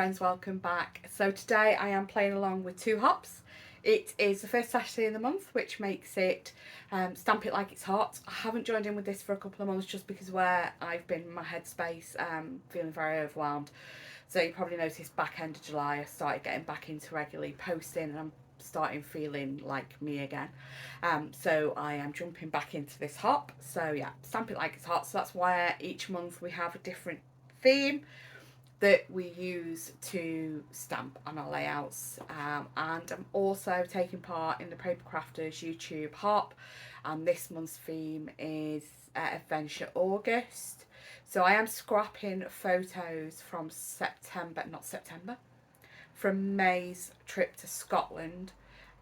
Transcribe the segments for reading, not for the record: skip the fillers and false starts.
friends, welcome back. So today I am playing along with two hops. It is the first Saturday of the month, which makes it Stamp It Like It's Hot. I haven't joined in with this for a couple of months just because where I've been in my headspace, feeling very overwhelmed. So you probably noticed back end of July I started getting back into regularly posting, and I'm starting feeling like me again. So I am jumping back into this hop. So yeah, Stamp It Like It's Hot. So that's why each month we have a different theme that we use to stamp on our layouts, and I'm also taking part in the Paper Crafters YouTube hop, and this month's theme is Adventure August. So I am scrapping photos from from May's trip to Scotland,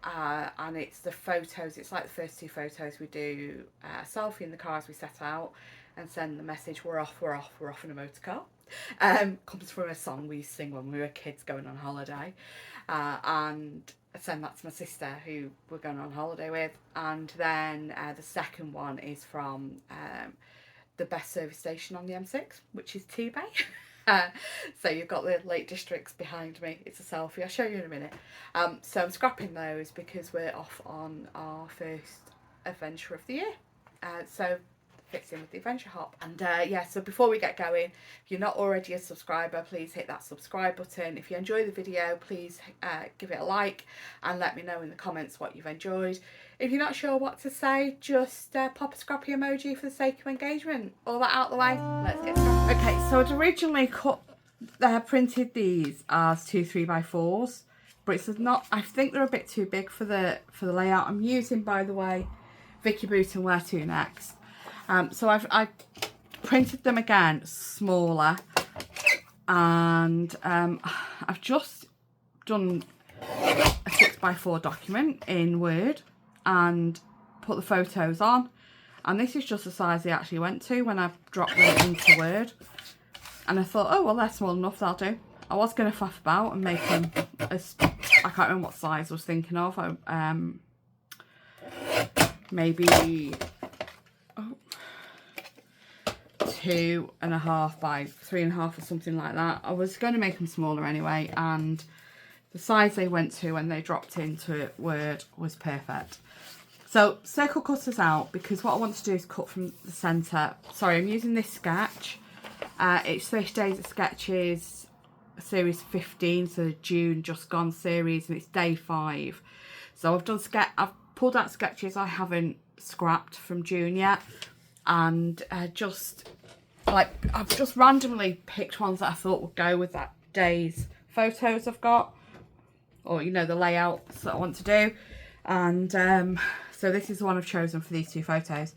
and it's the photos, it's like the first two photos we do a selfie in the car as we set out and send the message, we're off in a motor car. Comes from a song we used to sing when we were kids going on holiday, and I send that to my sister who we're going on holiday with. And then the second one is from the best service station on the M6, which is T-Bay. So you've got the Lake Districts behind me. It's a selfie, I'll show you in a minute. So I'm scrapping those because we're off on our first adventure of the year. So fits in with the adventure hop. And yeah, so before we get going, if you're not already a subscriber, please hit that subscribe button. If you enjoy the video, please give it a like and let me know in the comments what you've enjoyed. If you're not sure what to say, just pop a scrappy emoji for the sake of engagement. All that out of the way, let's get started. Okay, so I'd originally printed these as 2 3x4s, but it's not, I think they're a bit too big for the layout. I'm using, by the way, Vicki Boutin Where To Next. So I've printed them again smaller, and I've just done a 6x4 document in Word and put the photos on, and this is just the size they actually went to when I dropped them into Word. And I thought, oh well, they're small enough, that'll do. I was going to faff about and make them as, I can't remember what size I was thinking of, maybe 2.5 by 3.5 or something like that. I was going to make them smaller anyway, and the size they went to when they dropped into Word was perfect. So circle cutters out, because what I want to do is cut from the centre. Sorry, I'm using this sketch. It's 30 Days of Sketches series 15, so the June just gone series, and it's day 5. So I've pulled out sketches I haven't scrapped from June yet, and I've just randomly picked ones that I thought would go with that day's photos I've got, or you know, the layouts that I want to do. And so this is the one I've chosen for these two photos.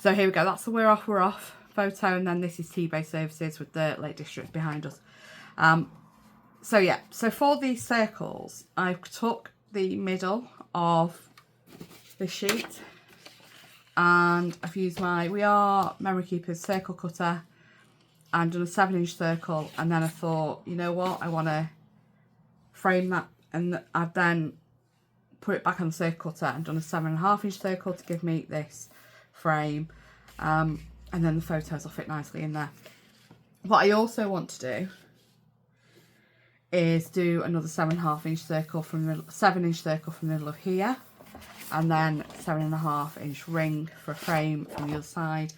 So here we go, that's the we're off photo, and then this is T-Bay Services with the Lake District behind us. So yeah, so for these circles I took the middle of the sheet, and I've used my We Are Memory Keepers circle cutter and done a 7-inch circle. And then I thought, you know what, I want to frame that, and I've then put it back on the circle cutter and done a 7.5-inch circle to give me this frame, and then the photos will fit nicely in there. What I also want to do is do another 7.5-inch circle from the 7-inch circle from the middle of here, and then 7.5-inch ring for a frame from the other side.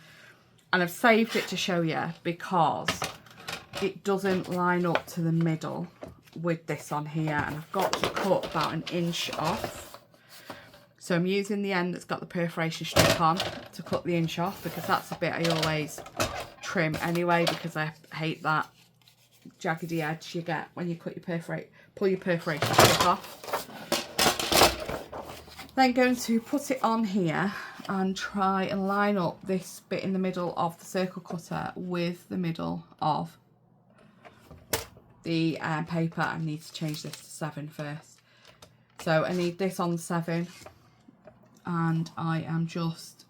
And I've saved it to show you because it doesn't line up to the middle with this on here, and I've got to cut about 1 inch off. So I'm using the end that's got the perforation strip on to cut the inch off, because that's the bit I always trim anyway, because I hate that jaggedy edge you get when you cut your pull your perforation strip off. Then going to put it on here and try and line up this bit in the middle of the circle cutter with the middle of the paper. I need to change this to 7 first. So I need this on 7, and I am just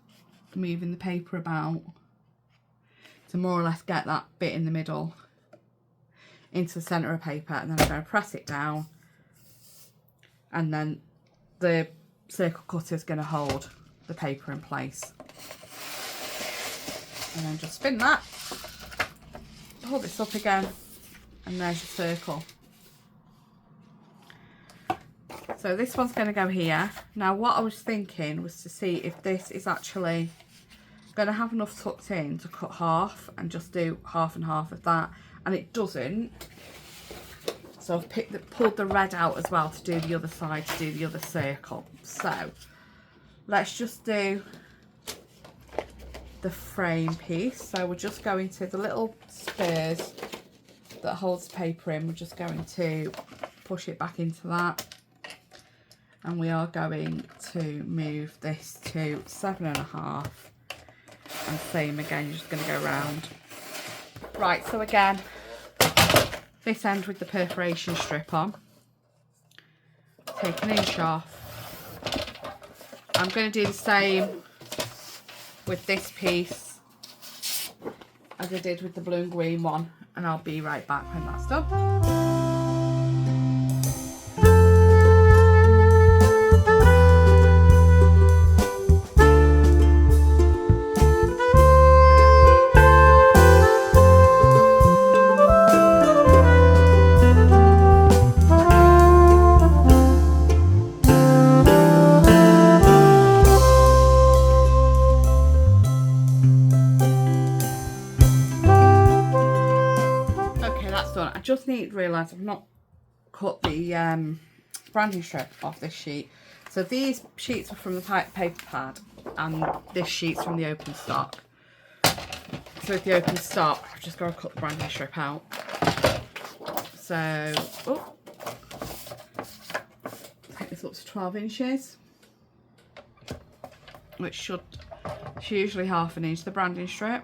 moving the paper about to more or less get that bit in the middle into the centre of paper, and then I'm going to press it down, and then the circle cutter is going to hold the paper in place, and then just spin that, hold this up again, and there's your circle. So this one's going to go here. Now what I was thinking was to see if this is actually going to have enough tucked in to cut half and just do half and half of that, and it doesn't. So I've pulled the red out as well to do the other side, to do the other circle. So let's just do the frame piece. So we're just going to the little spurs that holds the paper in, we're just going to push it back into that, and we are going to move this to 7.5, and same again, you're just going to go around. Right, so again, this end with the perforation strip on, take an inch off. I'm going to do the same with this piece as I did with the blue and green one, and I'll be right back when that's done. I just need to realise I've not cut the branding strip off this sheet. So these sheets are from the paper pad, and this sheet's from the open stock. So with the open stock, I've just got to cut the branding strip out. So, take this up to 12 inches, which it's usually half an inch, the branding strip.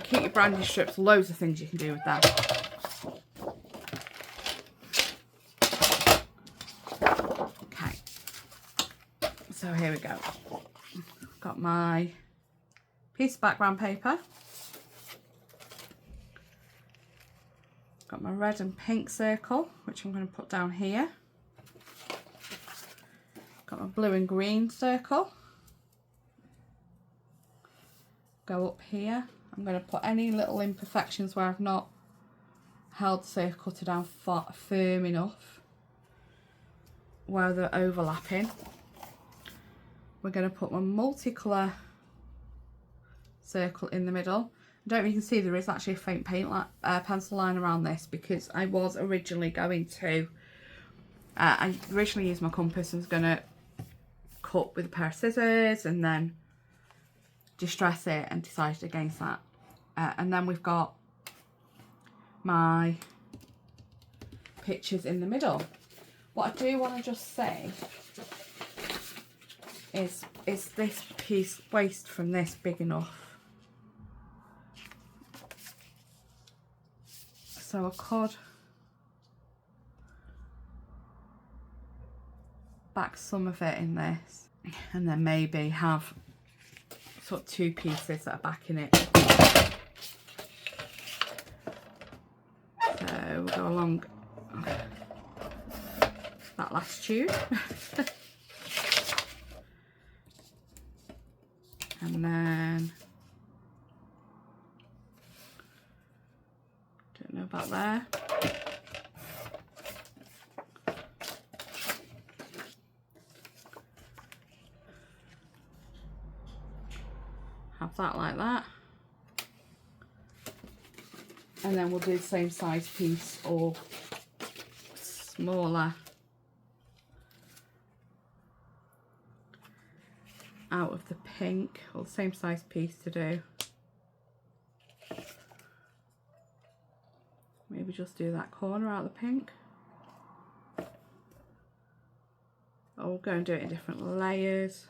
Keep your branding strips, loads of things you can do with that. Okay, so here we go. Got my piece of background paper. Got my red and pink circle, which I'm going to put down here. Got my blue and green circle. Go up here. I'm going to put any little imperfections where I've not held the circle cutter down firm enough, where they're overlapping. We're going to put my multicolour circle in the middle. I don't know if you can see, there is actually a faint pencil line around this, because I was originally going to, I originally used my compass and was going to cut with a pair of scissors and then distress it, and decided against that. And then we've got my pictures in the middle. What I do want to just say is this piece waist from this big enough? So I could back some of it in this, and then maybe have sort of two pieces that are backing it. So we'll go along that latitude. And then, don't know about there. Have that like that. And then we'll do the same size piece or smaller out of the pink, or the same size piece to do. Maybe just do that corner out of the pink. Or we'll go and do it in different layers.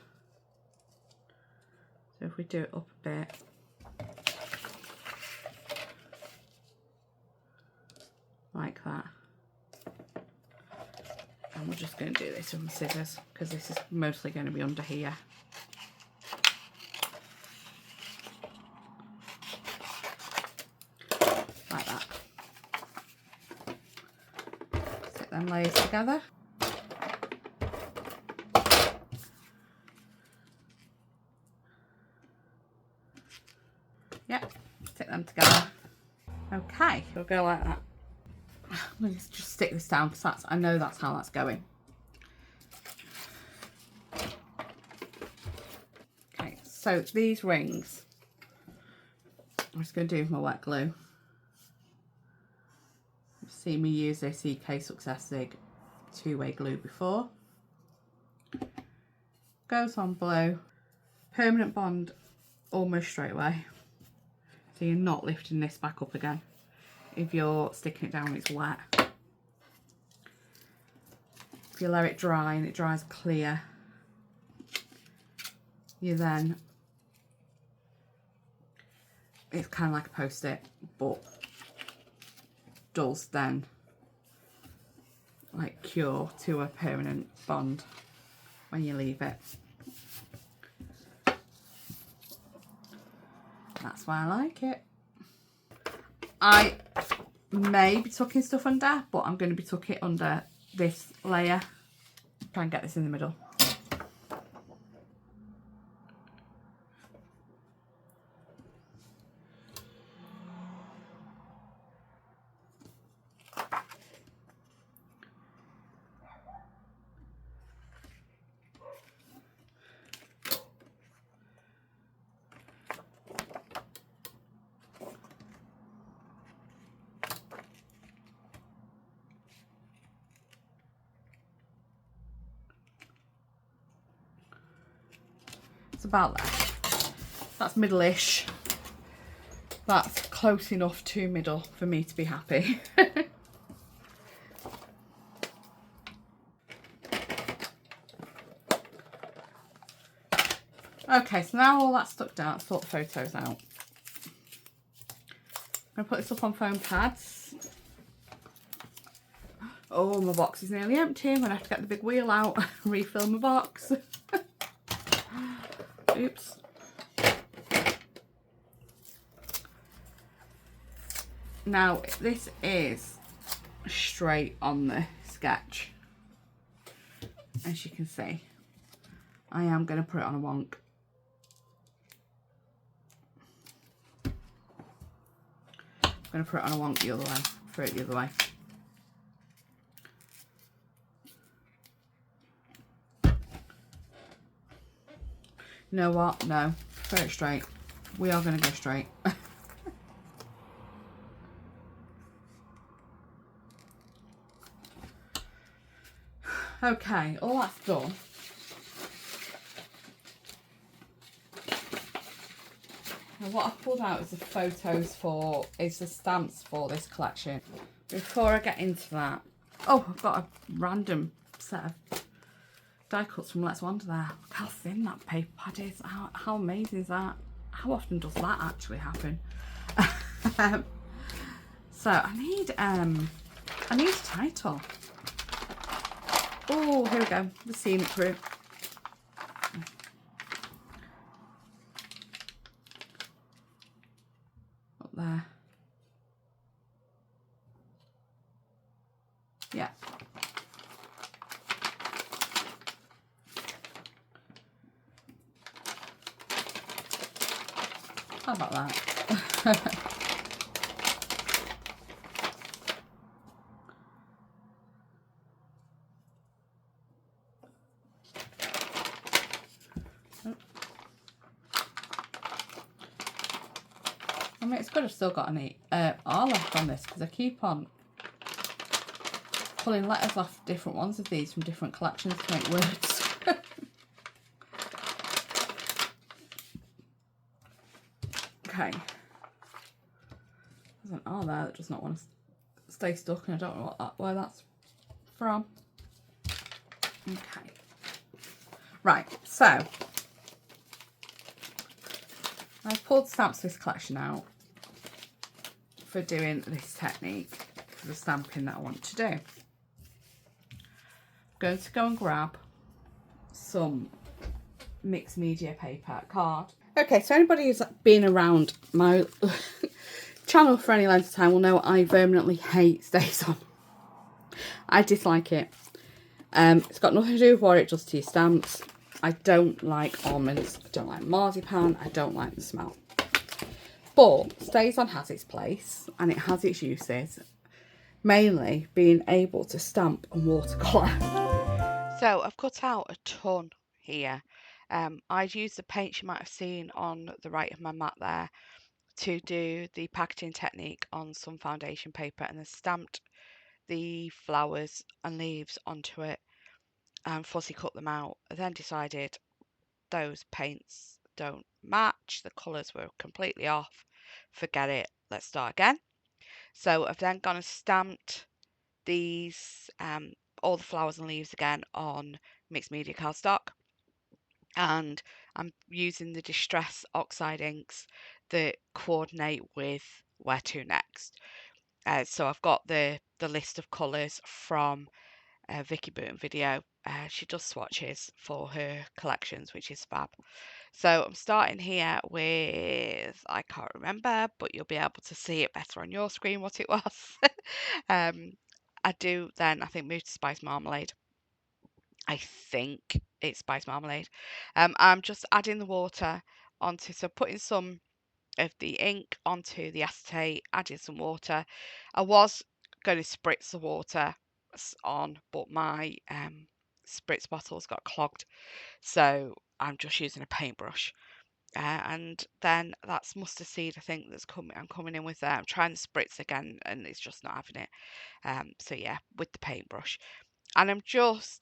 So if we do it up a bit. Like that. And we're just going to do this with my scissors, because this is mostly going to be under here. Like that. Stick them layers together. Yep, stick them together. Okay, we'll go like that. I'm going to just stick this down because I know that's how that's going. Okay, so these rings, I'm just going to do with my wet glue. You've seen me use this EK Success Sig two-way glue before. Goes on blue. Permanent bond almost straight away. So you're not lifting this back up again. If you're sticking it down, it's wet. If you let it dry and it dries clear, you then, it's kind of like a post-it, but does then like cure to a permanent bond when you leave it. That's why I like it. I may be tucking stuff under, but I'm going to be tucking it under this layer. Try and get this in the middle. It's about there. That's middle-ish. That's close enough to middle for me to be happy. Okay, so now all that's stuck down, sort the photos out. I'm going to put this up on foam pads. Oh, my box is nearly empty. I'm going to have to get the big wheel out and refill my box. Oops. Now, this is straight on the sketch. As you can see, I am going to put it on a wonk. I'm going to put it on a wonk the other way, throw it the other way. You know what? No, throw it straight. We are going to go straight. Okay, all that's done. Now what I've pulled out is the photos is the stamps for this collection. Before I get into that, oh, I've got a random set of die cuts from Let's Wander there. Look how thin that paper pad is. How amazing is that? How often does that actually happen? So I need a title. Oh, here we go. The Scenic route. Up there. Yeah. How about that? I mean, it's good I've still got any R left on this because I keep on pulling letters off different ones of these from different collections to make words. Okay. There's an R there that does not want to stay stuck and I don't know where that's from. Okay. Right, so I've pulled stamps for this collection out for doing this technique for the stamping that I want to do. I'm going to go and grab some mixed media paper card. Okay, so anybody who's been around my channel for any length of time will know I vehemently hate StazOn. I dislike it. It's got nothing to do with what it does to your stamps. I don't like almonds, I don't like marzipan, I don't like the smell. But StazOn has its place and it has its uses. mainly being able to stamp and watercolour. So I've cut out a ton here. I've used the paints you might have seen on the right of my mat there to do the packaging technique on some foundation paper, and then stamped the flowers and leaves onto it and fussy cut them out. I then decided those paints don't match, the colours were completely off, forget it, let's start again. So I've then gone and stamped these all the flowers and leaves again on mixed media cardstock, and I'm using the Distress Oxide inks that coordinate with where to next. So I've got the list of colours from Vicki Boutin video. She does swatches for her collections, which is fab. So I'm starting here with, I can't remember, but you'll be able to see it better on your screen what it was. I do then, I think, move to Spice Marmalade. I think it's Spice Marmalade. I'm just adding the water onto, so putting some of the ink onto the acetate, adding some water. I was going to spritz the water on, but my spritz bottles got clogged, so I'm just using a paintbrush. And then that's mustard seed, I think, that's coming. I'm coming in with there. I'm trying to spritz again, and it's just not having it. So yeah, with the paintbrush, and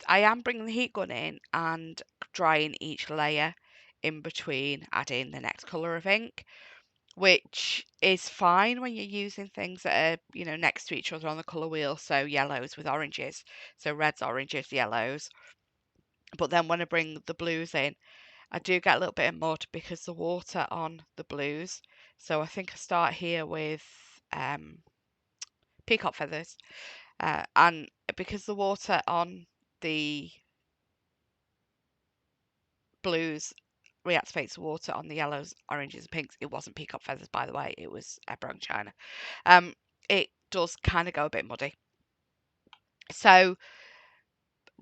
I am bringing the heat gun in and drying each layer in between adding the next colour of ink, which is fine when you're using things that are, next to each other on the colour wheel. So yellows with oranges, so reds, oranges, yellows. But then when I bring the blues in, I do get a little bit of mud because the water on the blues. So I think I start here with peacock feathers, and because the water on the blues reactivates the water on the yellows, oranges, and pinks. It wasn't peacock feathers, by the way. It was brown china. It does kind of go a bit muddy. So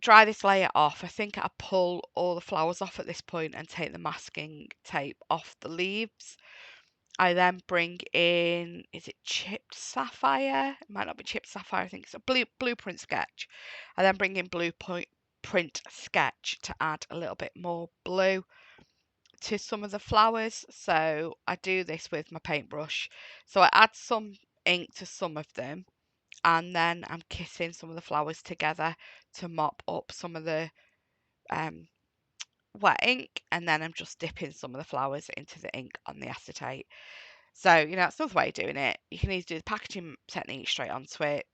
dry this layer off. I think I pull all the flowers off at this point and take the masking tape off the leaves. I then bring in, is it chipped sapphire? It might not be chipped sapphire. I think it's a blueprint sketch. I then bring in blueprint sketch to add a little bit more blue to some of the flowers. So I do this with my paintbrush. So I add some ink to some of them, and then I'm kissing some of the flowers together to mop up some of the wet ink, and then I'm just dipping some of the flowers into the ink on the acetate. So, it's another way of doing it. You can either do the packaging technique straight onto it,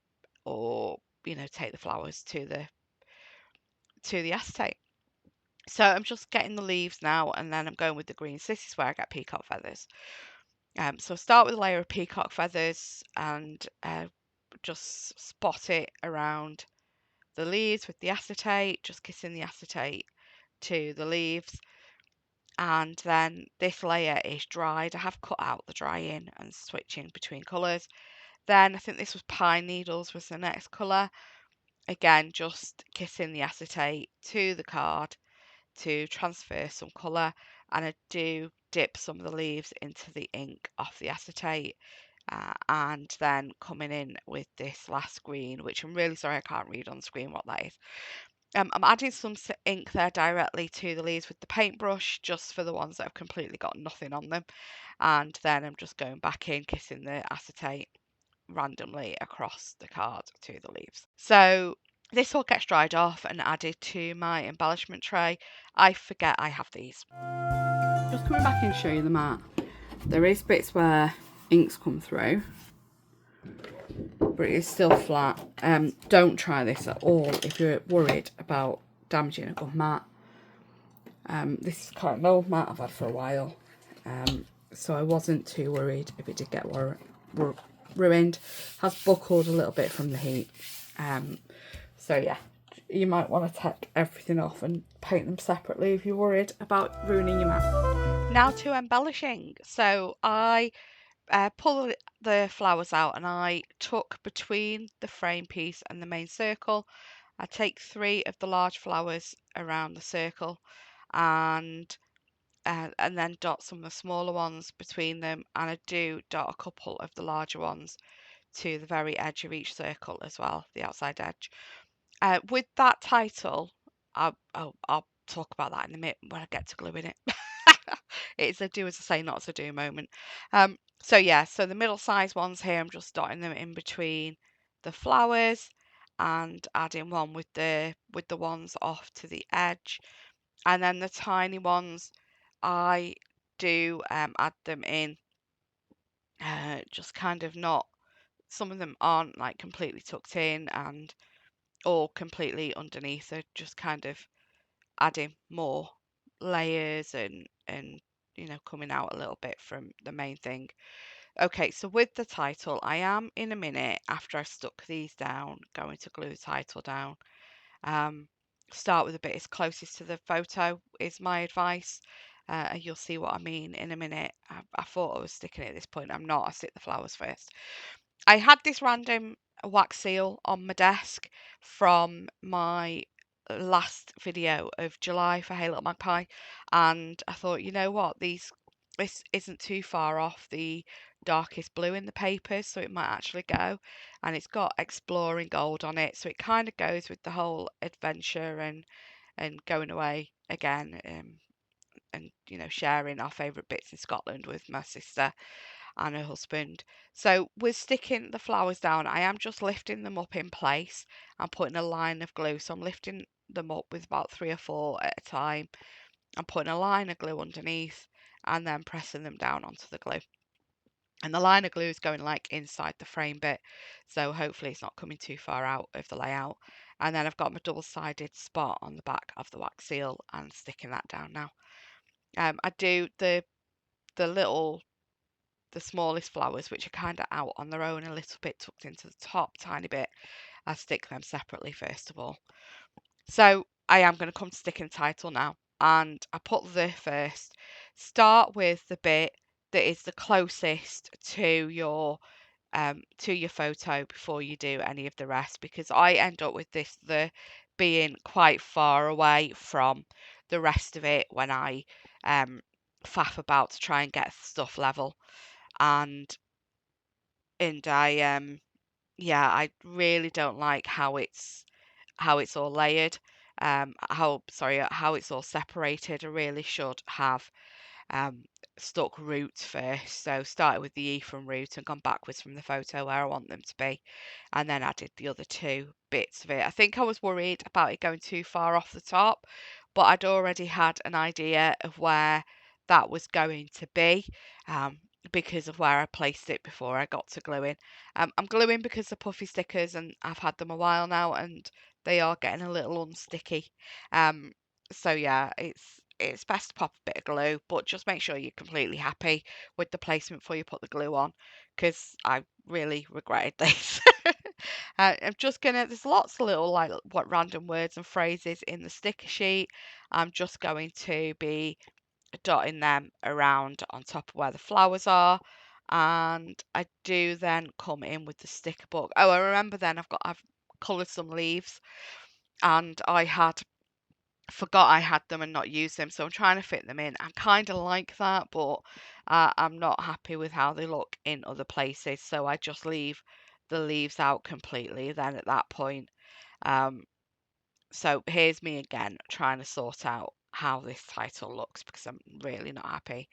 or, take the flowers to the acetate. So I'm just getting the leaves now, and then I'm going with the greens. This is where I get peacock feathers. So start with a layer of peacock feathers and just spot it around the leaves with the acetate, just kissing the acetate to the leaves. And then this layer is dried. I have cut out the drying and switching between colours. Then I think this was pine needles was the next colour. Again, just kissing the acetate to the card to transfer some colour, and I do dip some of the leaves into the ink off the acetate, and then coming in with this last green, which I'm really sorry I can't read on screen what that is. I'm adding some ink there directly to the leaves with the paintbrush, just for the ones that have completely got nothing on them, and then I'm just going back in, kissing the acetate randomly across the card to the leaves. So this all gets dried off and added to my embellishment tray. I forget I have these. Just coming back in to show you the mat. There is bits where inks come through, but it is still flat. Don't try this at all if you're worried about damaging a good mat. This is quite an old mat I've had for a while, so I wasn't too worried if it did get ruined. Has buckled a little bit from the heat. So yeah, you might want to take everything off and paint them separately if you're worried about ruining your mat. Now to embellishing. So I pull the flowers out, and I tuck between the frame piece and the main circle. I take 3 of the large flowers around the circle, and then dot some of the smaller ones between them, and I do dot a couple of the larger ones to the very edge of each circle as well, the outside edge. With that title, I'll talk about that in a minute when I get to gluing it. It's a do as I say, not as I do moment. So yeah, so the middle size ones here, I'm just dotting them in between the flowers and adding one with the ones off to the edge. And then the tiny ones, I do add them in, just kind of not, some of them aren't like completely tucked in and or completely underneath. They're just kind of adding more layers and coming out a little bit from the main thing. Okay, so with the title, I am in a minute after I've stuck these down going to glue the title down. Um, Start with the bit as closest to the photo is my advice. And you'll see what I mean in a minute. I thought I was sticking it at this point. I'm not. I stick the flowers first. I had this random wax seal on my desk from my last video of July for Hey Little Magpie, and I thought, you know what, this isn't too far off the darkest blue in the papers, so it might actually go. And it's got exploring gold on it, so it kind of goes with the whole adventure and going away again, and sharing our favourite bits in Scotland with my sister and her husband. So we're sticking the flowers down. I am just lifting them up in place and putting a line of glue. So I'm lifting them up with about 3 or 4 at a time. I'm putting a line of glue underneath and then pressing them down onto the glue. And the line of glue is going like inside the frame bit, so hopefully it's not coming too far out of the layout. And then I've got my double-sided spot on the back of the wax seal and sticking that down now. I do the little, the smallest flowers, which are kind of out on their own, a little bit tucked into the top, tiny bit. I stick them separately first of all. So I am going to come to sticking the title now, and I put the first. Start with the bit that is the closest to your photo before you do any of the rest, because I end up with the being quite far away from the rest of it when I faff about to try and get stuff level. and I yeah, I really don't like how it's all layered. How it's all separated. I really should have um, stuck roots first. So started with the E from root and gone backwards from the photo where I want them to be, and then added the other two bits of it. I think I was worried about it going too far off the top, but I'd already had an idea of where that was going to be. Um, because of where I placed it before I got to gluing. I'm gluing because the puffy stickers, and I've had them a while now, and they are getting a little unsticky. Um, so yeah, it's best to pop a bit of glue, but just make sure you're completely happy with the placement before you put the glue on, because I really regretted this. I'm just gonna, there's lots of little like what random words and phrases in the sticker sheet. I'm just going to be dotting them around on top of where the flowers are. And I do then come in with the sticker book. Oh, I remember then I've coloured some leaves, and I had forgot I had them and not used them, so I'm trying to fit them in. I kind of like that, but I'm not happy with how they look in other places, so I just leave the leaves out completely then at that point. Um, so here's me again trying to sort out how this title looks, because I'm really not happy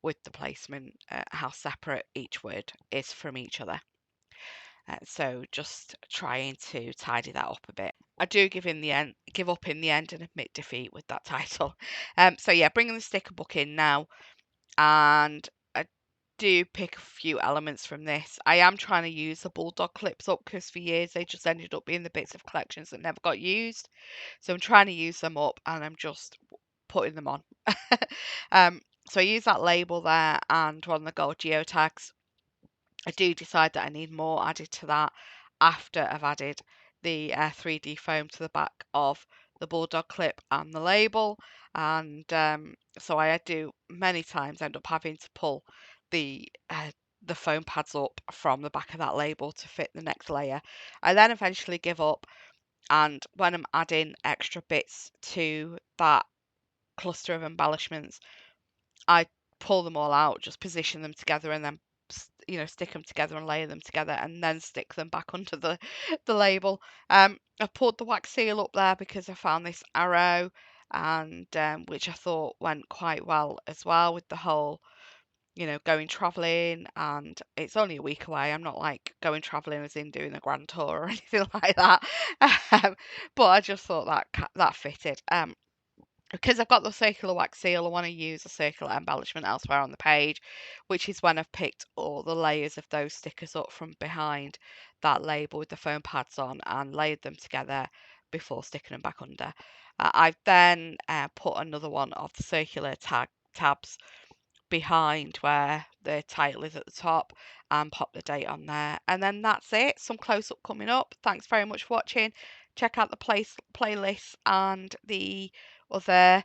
with the placement, how separate each word is from each other. So just trying to tidy that up a bit. I do give up in the end and admit defeat with that title. So yeah, bringing the sticker book in now, and I do pick a few elements from this. I am trying to use the bulldog clips up, because for years they just ended up being the bits of collections that never got used. So I'm trying to use them up, and I'm just putting them on. So I use that label there and one of the gold geotags. I do decide that I need more added to that after I've added the 3D foam to the back of the bulldog clip and the label. And so I do many times end up having to pull the foam pads up from the back of that label to fit the next layer. I then eventually give up, and when I'm adding extra bits to that cluster of embellishments, I pull them all out, just position them together, and then stick them together and layer them together and then stick them back under the label. I put the wax seal up there because I found this arrow, and which I thought went quite well as well with the whole going traveling, and it's only a week away. I'm not like going traveling as in doing a grand tour or anything like that. But I just thought that fitted. Because I've got the circular wax seal, I want to use a circular embellishment elsewhere on the page, which is when I've picked all the layers of those stickers up from behind that label with the foam pads on and layered them together before sticking them back under. I've then put another one of the circular tabs behind where the title is at the top and pop the date on there. And then that's it. Some close up coming up. Thanks very much for watching. Check out the playlists and the other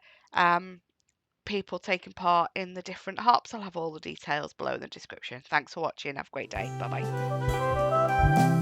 people taking part in the different hops. I'll have all the details below in the description. Thanks for watching. Have a great day. Bye bye.